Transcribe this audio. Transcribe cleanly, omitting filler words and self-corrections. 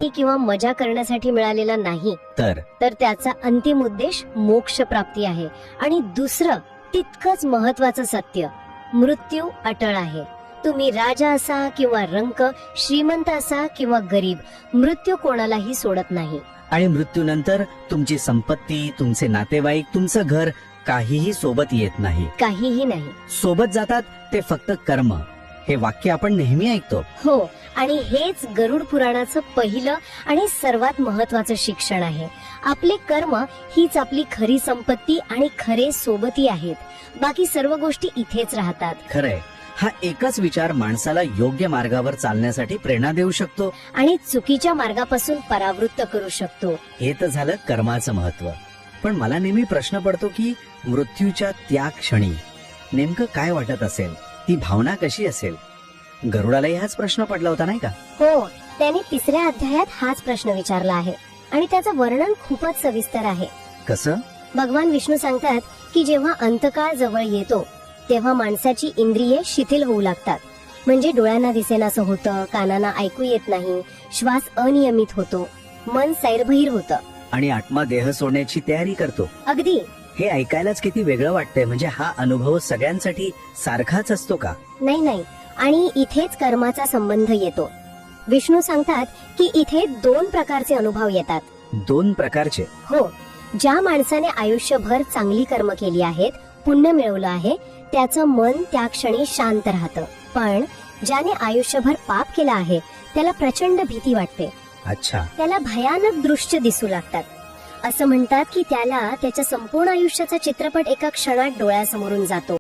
करण्यासाठी किंवा मजा करण्यासाठी मिळालेला नाही, तर त्याचा अंतिम उद्देश मोक्ष प्राप्ती आहे. आणि दुसरं तितकंच महत्वाचं सत्य, मृत्यू अटळ आहे. तुम्ही राजा असा किंवा रंक, श्रीमंत असा किंवा गरीब, मृत्यू कोणालाही सोडत नाही. आणि मृत्यूनंतर तुमची संपत्ती, तुमचे नातेवाईक, तुमचं घर काहीही सोबत येत नाही. काहीही नाही. सोबत जातात ते फक्त कर्म. हे वाक्य आपण नेहमी ऐकतो. हो, आणि हेच गरुड पुराणाचं पहिलं आणि सर्वात महत्वाचं शिक्षण आहे. आपले कर्म हीच आपली खरी संपत्ती आणि खरे सोबती आहेत. बाकी सर्व गोष्टी इथेच राहतात. खरंय, हा एकच विचार माणसाला योग्य मार्गावर चालण्यासाठी प्रेरणा देऊ शकतो आणि चुकीच्या मार्गापासून परावृत्त करू शकतो. हे तर झालं कर्माचं महत्व. पण मला नेहमी प्रश्न पडतो की मृत्यूच्या त्या क्षणी नेमकं काय वाटत असेल, ती भावना कशी असेल? गरुडालाही हाच प्रश्न पडला होता नाही का? हो, त्याने 3ऱ्या अध्यायात हाच प्रश्न विचारला आहे आणि त्याचं वर्णन खूपच सविस्तर आहे. कसं? भगवान विष्णू सांगतात की जेव्हा अंतकाळ जवळ येतो तेव्हा माणसाची इंद्रिये शिथिल होऊ लागतात. म्हणजे डोळ्यांना दिसेनासं होतं, कानांना ऐकू येत नाही, श्वास अनियमित होतो, मन सैरभैर होतं आणि आत्मा देह सोडण्याची तयारी करतो. अगदी. हे ऐकायलाच किती वेगळं वाटतंय. म्हणजे हा अनुभव सगळ्यांसाठी सारखाच असतो का? नाही. आणि इथेच कर्माचा संबंध येतो. विष्णू सांगतात की इथे 2 प्रकारचे अनुभव येतात. 2 प्रकारचे? हो. ज्या माणसाने आयुष्यभर चांगली कर्म केली आहेत, पुण्य मिळवलं आहे, त्याचं मन त्या क्षणी शांत राहतं. पण ज्याने आयुष्यभर पाप केलं आहे त्याला प्रचंड भीती वाटते. अच्छा. त्याला भयानक दृश्य दिसू लागतात. असं म्हणतात की त्याला त्याच्या संपूर्ण आयुष्याचा चित्रपट एका क्षणात डोळ्यासमोरून जातो.